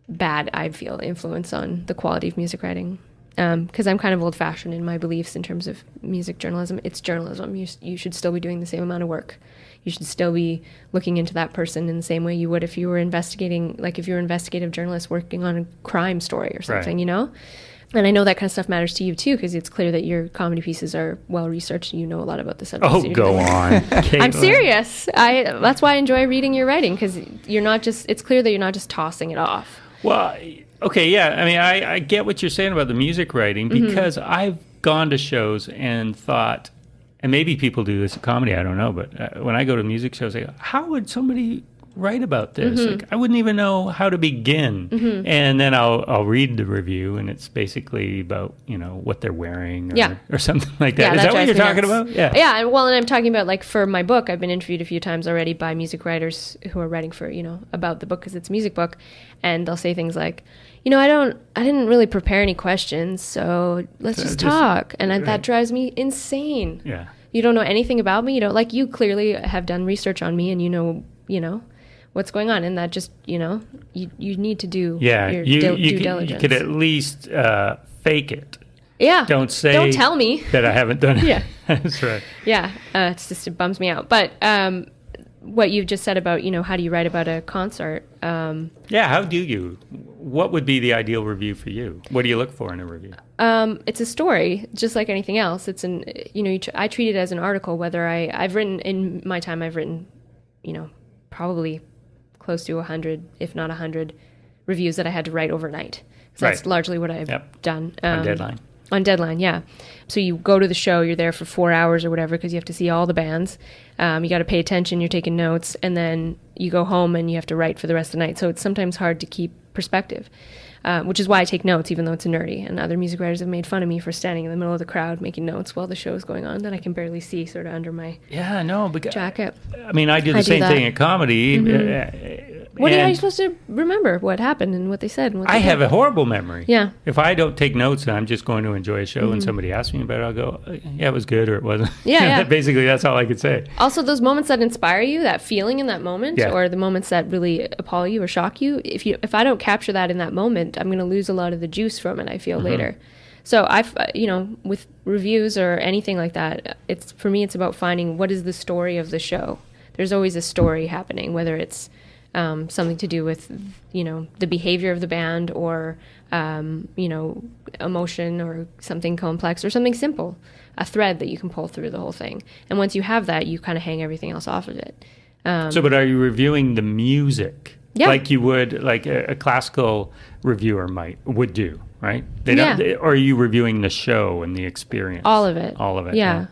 bad, I feel, influence on the quality of music writing. Because I'm kind of old-fashioned in my beliefs in terms of music journalism. It's journalism. You should still be doing the same amount of work. You should still be looking into that person in the same way you would if you were investigating, if you're an investigative journalist working on a crime story or something, And I know that kind of stuff matters to you, too, because it's clear that your comedy pieces are well-researched and you know a lot about the subject. Oh, go on. I'm serious. That's why I enjoy reading your writing, because it's clear that you're not just tossing it off. Well, okay, yeah. I mean, I get what you're saying about the music writing because I've gone to shows and thought, and maybe people do this in comedy, I don't know, but when I go to music shows, I go, how would somebody write about this? I wouldn't even know how to begin. And then I'll read the review, and it's basically about, what they're wearing or something like that. Yeah, Is that what you're talking nuts. about? Yeah. Yeah, well, and I'm talking about, for my book, I've been interviewed a few times already by music writers who are writing for, about the book because it's a music book, and they'll say things like, I didn't really prepare any questions, so let's just talk. And that drives me insane. Yeah. You don't know anything about me. You clearly have done research on me, and you know what's going on, and that just, you need to do your due diligence. You could at least fake it. Yeah. Don't tell me that I haven't done it. Yeah. That's right. Yeah. It bums me out. But what you've just said about, how do you write about a concert? Yeah, how do you? What would be the ideal review for you? What do you look for in a review? It's a story, just like anything else. It's I treat it as an article, whether I've written, in my time, I've written, probably close to 100, if not 100, reviews that I had to write overnight. So that's largely what I've done. On deadline. On deadline, yeah. So you go to the show, you're there for 4 hours or whatever because you have to see all the bands. You got to pay attention, you're taking notes, and then you go home and you have to write for the rest of the night. So it's sometimes hard to keep perspective, which is why I take notes, even though it's nerdy. And other music writers have made fun of me for standing in the middle of the crowd making notes while the show is going on that I can barely see sort of under my jacket. I mean, I do the same thing in comedy. What are you supposed to remember? What happened and what they said? And what they did? have a horrible memory. Yeah. If I don't take notes and I'm just going to enjoy a show and somebody asks me about it, I'll go, yeah, it was good or it wasn't. Yeah. Basically, that's all I could say. Also, those moments that inspire you, that feeling in that moment, or the moments that really appall you or shock you, if I don't capture that in that moment, I'm going to lose a lot of the juice from it, I feel, later. So with reviews or anything like that, for me, it's about finding what is the story of the show. There's always a story happening, whether it's something to do with, the behavior of the band or, emotion or something complex or something simple, a thread that you can pull through the whole thing. And once you have that, you kind of hang everything else off of it. But are you reviewing the music? Yeah. Like you would, like a classical reviewer would do, right? Or are you reviewing the show and the experience? All of it. Yeah.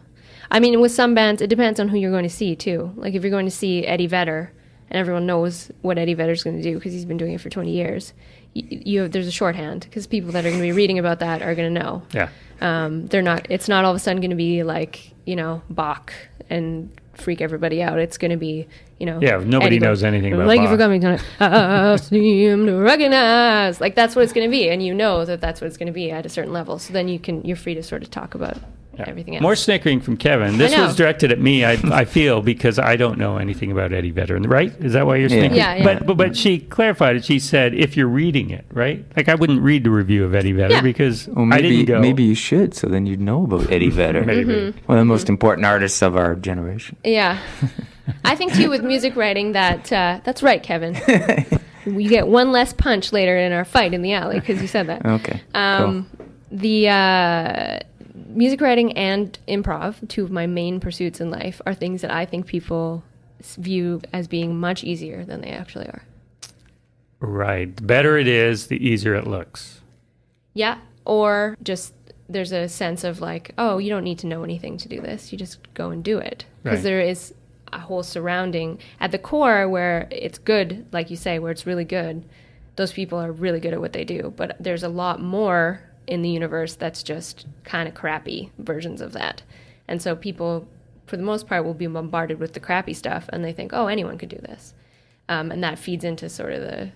I mean, with some bands, it depends on who you're going to see, too. Like, if you're going to see Eddie Vedder, and everyone knows what Eddie Vedder's going to do because he's been doing it for 20 years, there's a shorthand because people that are going to be reading about that are going to know. Yeah. It's not all of a sudden going to be like, Bach and freak everybody out. It's going to be, nobody Eddie knows anything about Thank Bach. you for coming tonight. I seem to recognize. Like, that's what it's going to be. And you know that that's what it's going to be at a certain level. So then you're free to sort of talk about everything else. More snickering from Kevin. This was directed at me, I feel, because I don't know anything about Eddie Vedder, right? Is that why you're snickering? Yeah. But she clarified it. She said, if you're reading it, right? Like, I wouldn't read the review of Eddie Vedder because I didn't go. Maybe you should, so then you'd know about Eddie Vedder. Maybe. One of the most important artists of our generation. Yeah. I think, too, with music writing that's right, Kevin. You get one less punch later in our fight in the alley because you said that. Okay, cool. The music writing and improv, two of my main pursuits in life, are things that I think people view as being much easier than they actually are. Right. The better it is, the easier it looks. Yeah. Or just there's a sense of like, oh, you don't need to know anything to do this. You just go and do it. Because there is a whole surrounding at the core where it's good, like you say, where it's really good. those people are really good at what they do. But there's a lot more in the universe that's just kind of crappy versions of that. And so people, for the most part, will be bombarded with the crappy stuff, and they think, oh, anyone could do this. And that feeds into sort of the,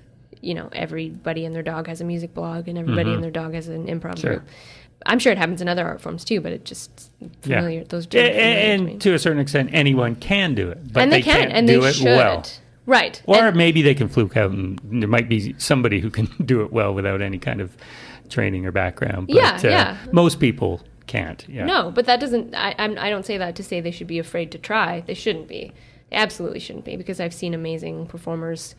everybody and their dog has a music blog, and everybody and their dog has an improv group. I'm sure it happens in other art forms too, but it just familiar. Those and to a certain extent, anyone can do it, but and they can't do it well. Right. Or maybe they can fluke out, and there might be somebody who can do it well without any kind of training or background. But most people can't. Yeah. No, but that doesn't. I don't say that to say they should be afraid to try. They shouldn't be. They absolutely shouldn't be, because I've seen amazing performers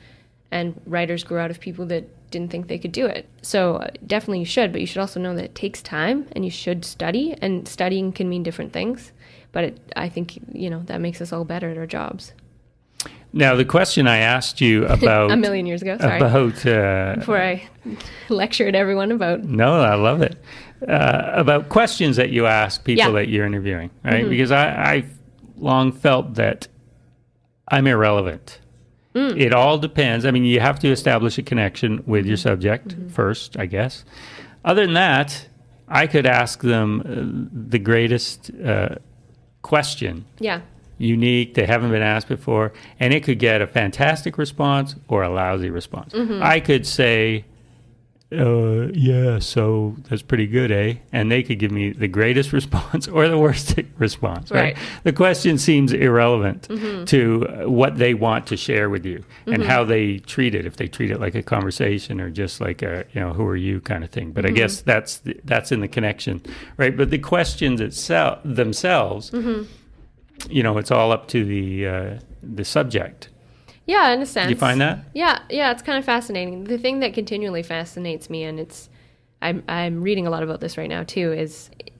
and writers grow out of people that didn't think they could do it. So definitely you should, but you should also know that it takes time, and you should study, and studying can mean different things. But I think, that makes us all better at our jobs. Now, the question I asked you about... a million years ago, sorry. Before I lectured everyone about... No, I love it. About questions that you ask people that you're interviewing, right? Because I've long felt that I'm irrelevant. It all depends. I mean, you have to establish a connection with your subject first, I guess. Other than that, I could ask them the greatest question. Yeah. Unique, they haven't been asked before, and it could get a fantastic response or a lousy response. I could say, so that's pretty good, eh? And they could give me the greatest response or the worst response, right? The question seems irrelevant to what they want to share with you and how they treat it, if they treat it like a conversation or just like a, who are you kind of thing. But I guess that's in the connection, right? But the questions themselves, it's all up to the subject. Yeah, in a sense. Do you find that? Yeah, it's kind of fascinating. The thing that continually fascinates me, and I'm reading a lot about this right now too,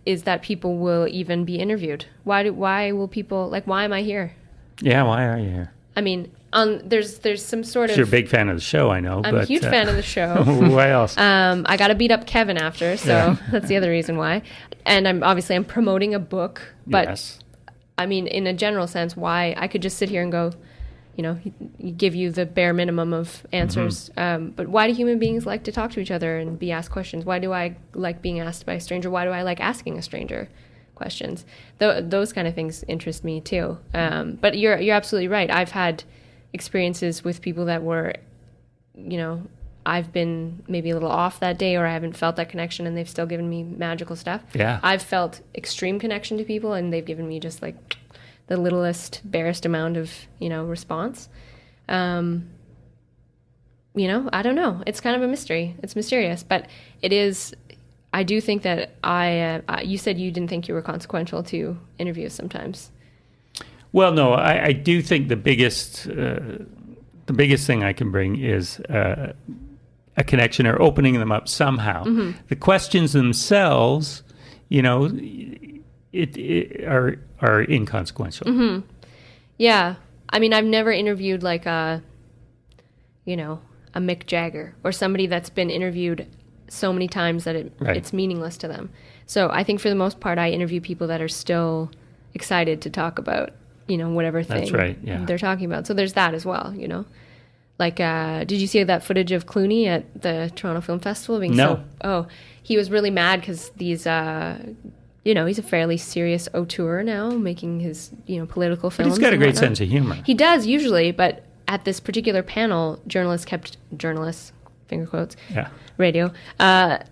is that people will even be interviewed. Why will people, why am I here? Yeah, why are you here? I mean, there's some sort of... You're a big fan of the show, I know. I'm a huge fan of the show. Why else? I got to beat up Kevin after, so that's the other reason why. And I'm promoting a book, but yes. I mean, in a general sense, why I could just sit here and go, give you the bare minimum of answers. But why do human beings like to talk to each other and be asked questions? Why do I like being asked by a stranger? Why do I like asking a stranger questions? Those kind of things interest me too. But you're absolutely right. I've had experiences with people that were, I've been maybe a little off that day, or I haven't felt that connection, and they've still given me magical stuff. Yeah. I've felt extreme connection to people, and they've given me just the littlest, barest amount of, response. I don't know. It's kind of a mystery. It's mysterious, but it is. I do think that you said you didn't think you were consequential to interviews sometimes. Well, no, I do think the biggest thing I can bring is a connection or opening them up somehow. The questions themselves, are inconsequential. Yeah. I mean, I've never interviewed a Mick Jagger or somebody that's been interviewed so many times that it's meaningless to them. So I think for the most part, I interview people that are still excited to talk about, whatever thing they're talking about. So there's that as well, did you see that footage of Clooney at the Toronto Film Festival? No. He was really mad because these... he's a fairly serious auteur now, making his, political films. But he's got a great sense of humor. He does, usually, but at this particular panel, journalists, finger quotes, radio,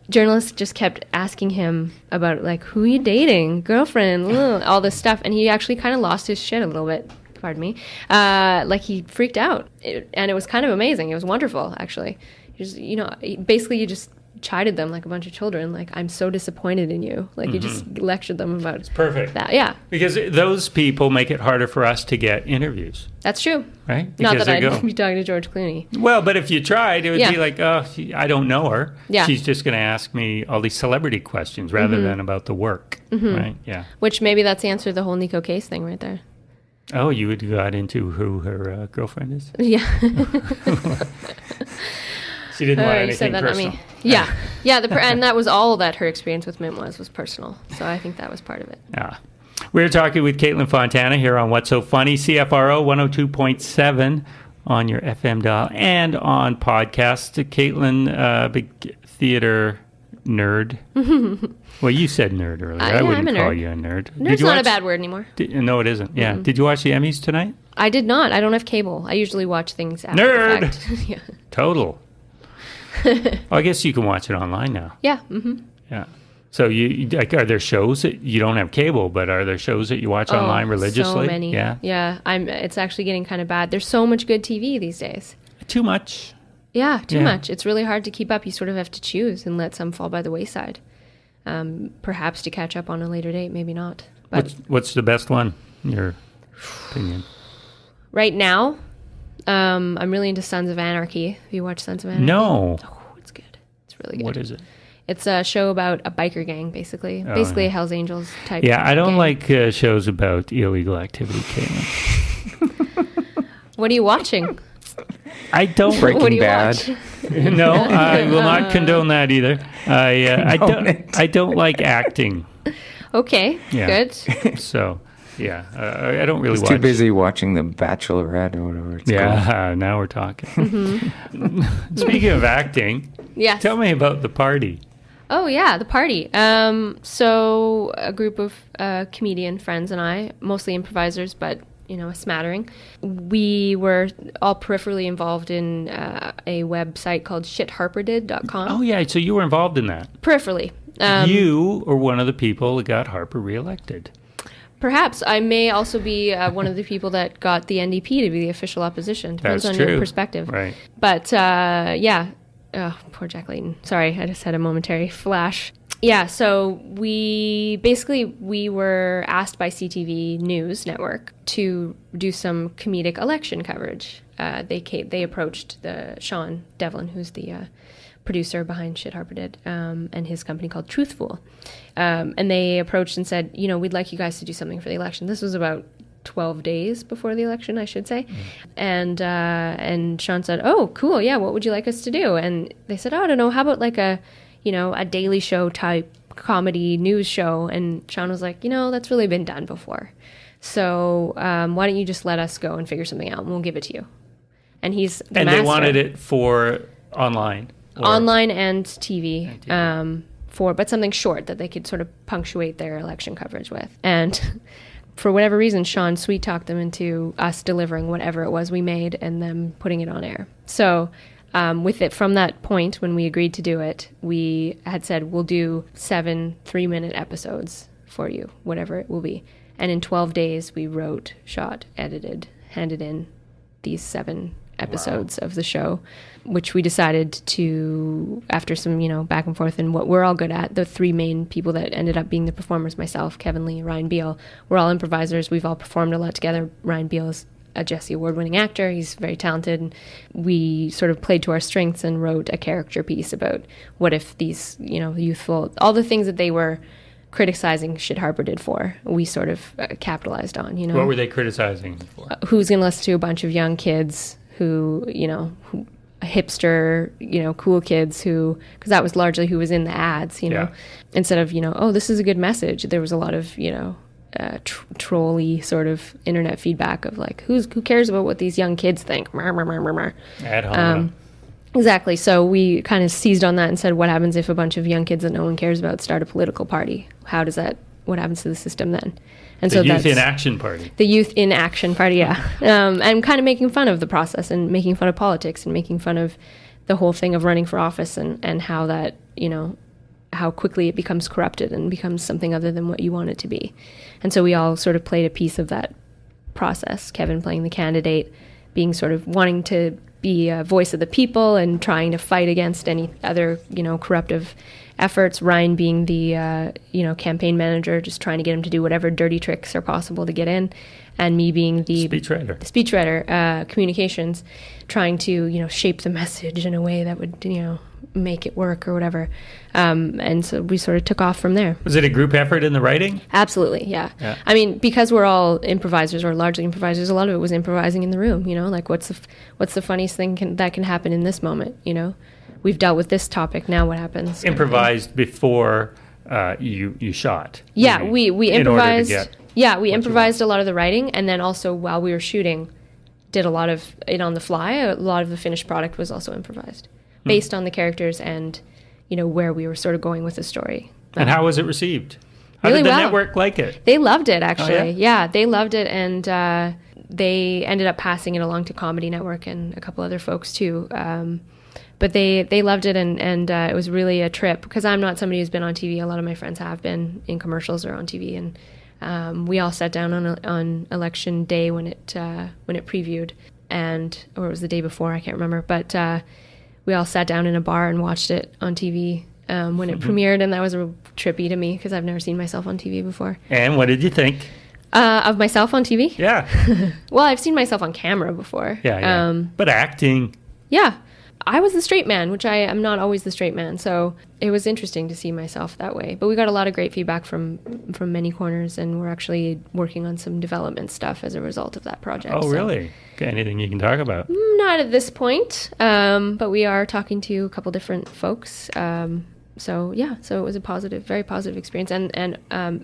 journalists just kept asking him about, who are you dating, girlfriend, all this stuff, and he actually kind of lost his shit a little bit, pardon me. He freaked out, and it was kind of amazing. It was wonderful, actually. Basically you just chided them like a bunch of children, I'm so disappointed in you. You just lectured them about it's perfect. That. Yeah. Because those people make it harder for us to get interviews. That's true. Right? Because not that I'd be talking to George Clooney. Well, but if you tried, it would be I don't know her. Yeah. She's just going to ask me all these celebrity questions rather than about the work. Right? Yeah. Which maybe that's the answer to the whole Nico Case thing right there. Oh, you would got into who her girlfriend is? Yeah. She didn't want anything personal. Yeah. And that was all that her experience with Mint was personal. So I think that was part of it. Yeah. We're talking with Kaitlin Fontana here on What's So Funny, CFRO 102.7 on your FM dial and on podcast. Kaitlin, big theater nerd. Well, you said nerd earlier. I wouldn't call you a nerd. Nerd's not a bad word anymore. No, it isn't. Yeah. Did you watch the Emmys tonight? I did not. I don't have cable. I usually watch things after Nerd! the fact. Yeah. Total. Well, I guess you can watch it online now. Yeah. Mm-hmm. Yeah. So are there shows that you don't have cable, but are there shows that you watch online religiously? So many. Yeah. Yeah. It's actually getting kind of bad. There's so much good TV these days. Too much. Yeah, too much. It's really hard to keep up. You sort of have to choose and let some fall by the wayside. Perhaps to catch up on a later date, maybe not. But what's the best one, in your opinion? Right now, I'm really into Sons of Anarchy. Have you watched Sons of Anarchy? No. Oh, it's good. It's really good. What is it? It's a show about a biker gang, basically. Oh, basically yeah. a Hells Angels type. Yeah, I don't gang. like shows about illegal activity, Kaitlin. What are you watching? I don't. What do Breaking you Bad. watch? No, I will not condone that either. I don't like acting. Okay, Yeah. good. So, yeah, I don't really He's watch. too busy watching The Bachelorette or whatever it's called. Yeah, now we're talking. Speaking of acting, Yes. tell me about the party. Oh, yeah, the party. So a group of comedian friends and I, mostly improvisers, but, a smattering. We were all peripherally involved in a website called shitharperdid.com. Oh, yeah, so you were involved in that. Peripherally. You are one of the people that got Harper reelected. Perhaps. I may also be one of the people that got the NDP to be the official opposition. Depends That's on true. your perspective. Right. But, yeah. Oh, poor Jack Layton. Sorry, I just had a momentary flash. Yeah, so we were asked by CTV News Network to do some comedic election coverage. They approached Sean Devlin, who's the producer behind Shit Harper Did, and his company called Truthful. And they approached and said, we'd like you guys to do something for the election. This was about 12 days before the election, I should say. And Sean said, oh, cool, yeah, what would you like us to do? And they said, oh, I don't know, how about like a Daily Show type comedy news show? And Sean was like, that's really been done before. So why don't you just let us go and figure something out and we'll give it to you. And he's the And master. they wanted it for online. Online and TV. But something short that they could sort of punctuate their election coverage with. And for whatever reason, Sean sweet-talked them into us delivering whatever it was we made and them putting it on air. So with it, from that point when we agreed to do it, we had said, we'll do 7 3-minute episodes for you, whatever it will be. And in 12 days, we wrote, shot, edited, handed in these 7 episodes of the show, which we decided to, after some, back and forth and what we're all good at, the 3 main people that ended up being the performers, myself, Kevin Lee, Ryan Beal, we're all improvisers. We've all performed a lot together. Ryan Beal is a Jessie Award-winning actor. He's very talented. And we sort of played to our strengths and wrote a character piece about what if these, youthful, all the things that they were criticizing Shit Harper Did for, we sort of capitalized on, What were they criticizing for? Who's going to listen to a bunch of young kids who hipster, cool kids because that was largely who was in the ads, Yeah. instead of, oh, this is a good message. There was a lot of, trolly sort of internet feedback of like, who cares about what these young kids think? Mer, mer, mer, mer, mer. Ad hominem. Exactly. So we kind of seized on that and said, what happens if a bunch of young kids that no one cares about start a political party? What happens to the system then? And The Youth in Action Party. The Youth in Action Party, yeah. And kind of making fun of the process and making fun of politics and making fun of the whole thing of running for office and how that, how quickly it becomes corrupted and becomes something other than what you want it to be. And so we all sort of played a piece of that process. Kevin playing the candidate, being sort of wanting to be a voice of the people and trying to fight against any other, corruptive efforts. Ryan being the, campaign manager, just trying to get him to do whatever dirty tricks are possible to get in. And me being the speechwriter, communications, trying to, shape the message in a way that would, make it work or whatever. And so we sort of took off from there. Was it a group effort in the writing? Absolutely, yeah. I mean, because we're all improvisers or largely improvisers, a lot of it was improvising in the room, like what's the funniest thing that can happen in this moment, We've dealt with this topic, now what happens? Improvised before you shot. Yeah, we improvised. In order to get we improvised a lot of the writing, and then also while we were shooting, did a lot of it on the fly. A lot of the finished product was also improvised, based on the characters and, where we were sort of going with the story. And how was it received? How Really did the well. network like it? They loved it, actually. Oh, yeah? They loved it, and they ended up passing it along to Comedy Network and a couple other folks too. But they loved it, and it was really a trip, because I'm not somebody who's been on TV. A lot of my friends have been in commercials or on TV, and we all sat down on election day when it previewed, or it was the day before, I can't remember. But we all sat down in a bar and watched it on TV when it premiered, and that was trippy to me because I've never seen myself on TV before. And what did you think? Of myself on TV? Yeah. Well, I've seen myself on camera before. Yeah. But acting. Yeah. I was the straight man, which I am not always the straight man. So it was interesting to see myself that way. But we got a lot of great feedback from many corners, and we're actually working on some development stuff as a result of that project. Oh, really? Okay, anything you can talk about? Not at this point, but we are talking to a couple different folks. So it was a very positive experience, and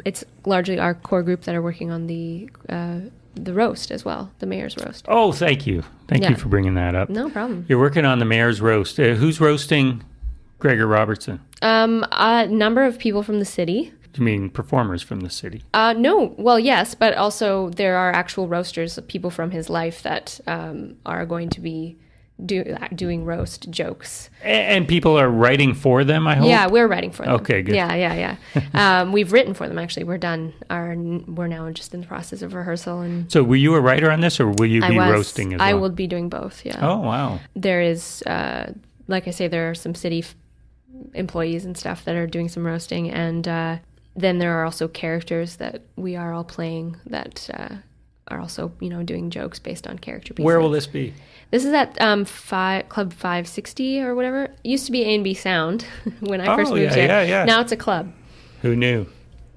it's largely our core group that are working on the roast as well, the mayor's roast. Oh, thank you. Thank you for bringing that up. No problem. You're working on the mayor's roast. Who's roasting Gregor Robertson? A number of people from the city. Do you mean performers from the city? No. Well, yes, but also there are actual roasters, people from his life that are going to be doing roast jokes. And people are writing for them, I hope? Yeah, we're writing for them. Okay, good. Yeah. We've written for them, actually. We're done. We're now just in the process of rehearsal. And So were you a writer on this, or will you be roasting as well? I will be doing both, yeah. Oh, wow. There is, like I say, there are some city employees and stuff that are doing some roasting, and then there are also characters that we are all playing that are also, doing jokes based on character pieces. Where will this be? This is at Club 560 or whatever. It used to be A&B Sound when I first moved here. Yeah. Now it's a club. Who knew?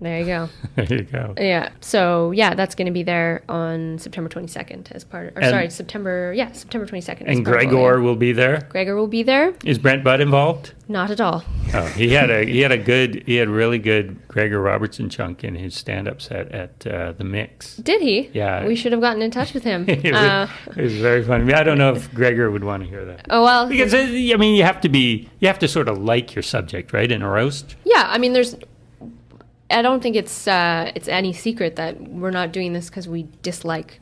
There you go. There you go. Yeah. So, that's going to be there on September 22nd as part of, September 22nd. And Gregor will be there? Gregor will be there. Is Brent Budd involved? Not at all. Oh, he had really good Gregor Robertson chunk in his stand-up set at the Mix. Did he? Yeah. We should have gotten in touch with him. It was very funny. I don't know if Gregor would want to hear that. Oh, well. Because, you have to sort of like your subject, right, in a roast? Yeah, I don't think it's any secret that we're not doing this because we dislike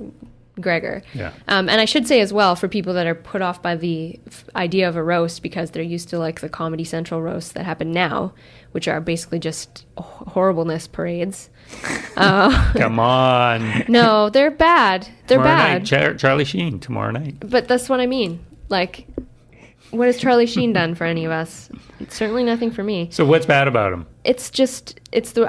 Gregor. Yeah. And I should say as well, for people that are put off by the idea of a roast because they're used to like the Comedy Central roasts that happen now, which are basically just horribleness parades. Come on. No, they're bad. They're tomorrow bad. Night, Charlie Sheen tomorrow night. But that's what I mean. Like, what has Charlie Sheen done for any of us? It's certainly nothing for me. So what's bad about him? I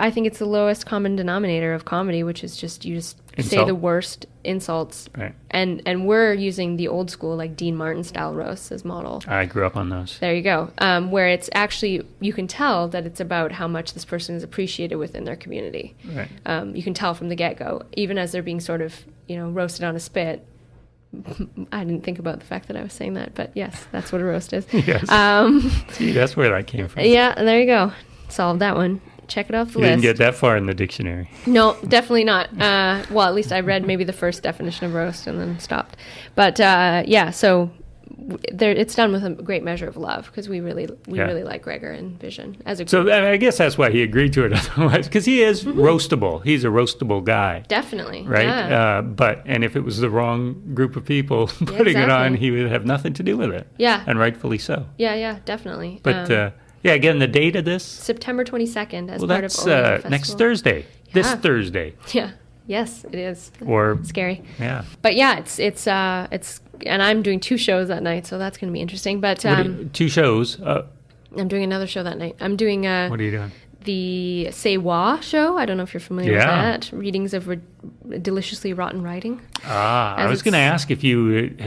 think it's the lowest common denominator of comedy, which is you say the worst insults. Right. And we're using the old school, like Dean Martin style roasts as model. I grew up on those. There you go. Where it's actually, you can tell that it's about how much this person is appreciated within their community. Right. You can tell from the get-go, even as they're being sort of, roasted on a spit. I didn't think about the fact that I was saying that, but yes, that's what a roast is. Yes. See, that's where that came from. Yeah, there you go. Solved that one. Check it off the list. Didn't get that far in the dictionary. No, definitely not. Well, at least I read maybe the first definition of roast and then stopped. But so it's done with a great measure of love because we really like Gregor and Vision as a group. So I guess that's why he agreed to it otherwise, because he is roastable. He's a roastable guy. Definitely. Right? Yeah. And if it was the wrong group of people putting it on, he would have nothing to do with it. Yeah. And rightfully so. Yeah, definitely. But again, the date of this? September 22nd as part of that's Festival. next Thursday. Yeah. This Thursday. Yeah. Yes, it is. Or scary. Yeah. But yeah, it's and I'm doing 2 shows that night, so that's going to be interesting. But 2 shows. I'm doing another show that night. I'm doing what are you doing? The Say Wah show. I don't know if you're familiar with that. Readings of deliciously rotten writing. I was going to ask if you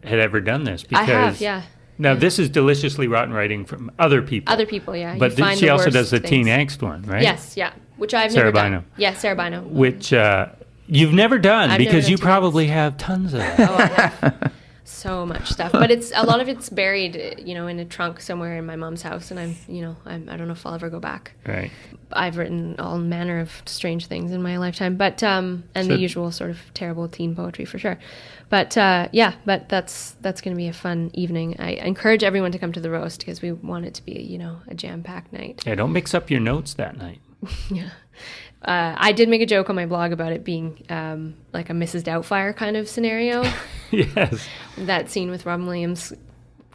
had ever done this. Because I have, yeah. Now, this is deliciously rotten writing from other people. Other people, yeah. But she also does the teen angst one, right? Yes, yeah. Which I've never done. Bino. Yeah, Sarah Bino. Which you've never done I've because never done you probably have tons of that. Oh, I have. So much stuff, but a lot of it's buried, in a trunk somewhere in my mom's house, and I don't know if I'll ever go back. Right. I've written all manner of strange things in my lifetime, but the usual sort of terrible teen poetry for sure. But but that's going to be a fun evening. I encourage everyone to come to the roast because we want it to be a jam-packed night. Yeah, don't mix up your notes that night. Yeah. I did make a joke on my blog about it being like a Mrs. Doubtfire kind of scenario. Yes. That scene with Robin Williams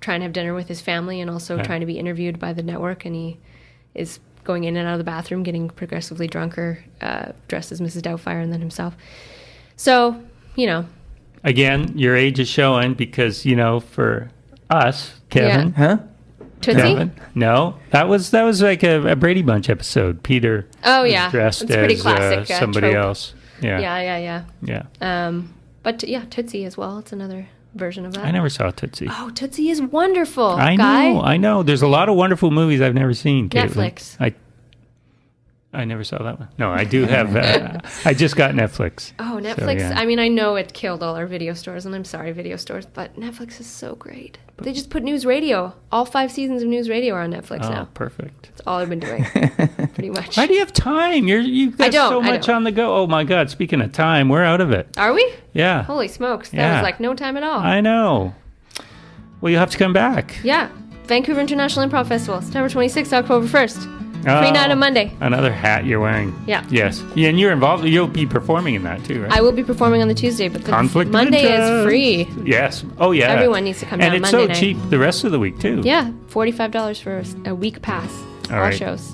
trying to have dinner with his family and also trying to be interviewed by the network, and he is going in and out of the bathroom, getting progressively drunker, dressed as Mrs. Doubtfire and then himself. So, Again, your age is showing because, for us, Kevin. Huh? Tootsie? Kevin? No, that was like a Brady Bunch episode. Peter was dressed it's a pretty as classic somebody trope. else. Yeah. But Tootsie as well. It's another version of that. I never saw Tootsie. Oh, Tootsie is wonderful. I know. There's a lot of wonderful movies I've never seen, Kaitlin. Netflix. I never saw that one. No, I do have. I just got Netflix. Oh, Netflix. So, yeah. I mean, I know it killed all our video stores, and I'm sorry, video stores, but Netflix is so great. They just put News Radio. All 5 seasons of News Radio are on Netflix now. Perfect. That's all I've been doing, pretty much. How do you have time? You've got so much on the go. Oh, my God. Speaking of time, we're out of it. Are we? Yeah. Holy smokes. That was like no time at all. I know. Well, you have to come back. Yeah. Vancouver International Improv Festival, September 26th, October 1st. Free night on Monday. Another hat you're wearing. Yeah. Yes. Yeah, and you're involved. You'll be performing in that too, right? I will be performing on the Tuesday, but the Conflict of Monday is interest. free. Yes. Oh, yeah. Everyone needs to come down And it's Monday so night. cheap the rest of the week too. Yeah, $45 for a week pass. All right. shows.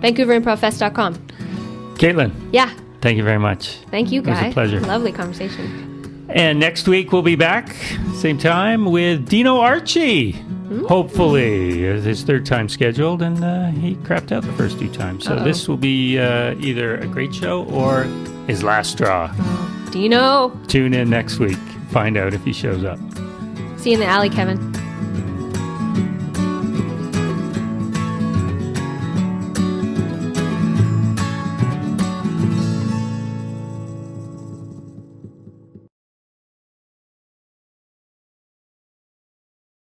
VancouverImprovFest.com. Caitlin, Yeah. thank you very much. Thank you, guys. It was a pleasure. Lovely conversation. And next week we'll be back, same time, with Dino Archie. Hopefully. His 3rd time scheduled, and he crapped out the first 2 times. So this will be either a great show or his last straw. Dino. Tune in next week. Find out if he shows up. See you in the alley, Kevin.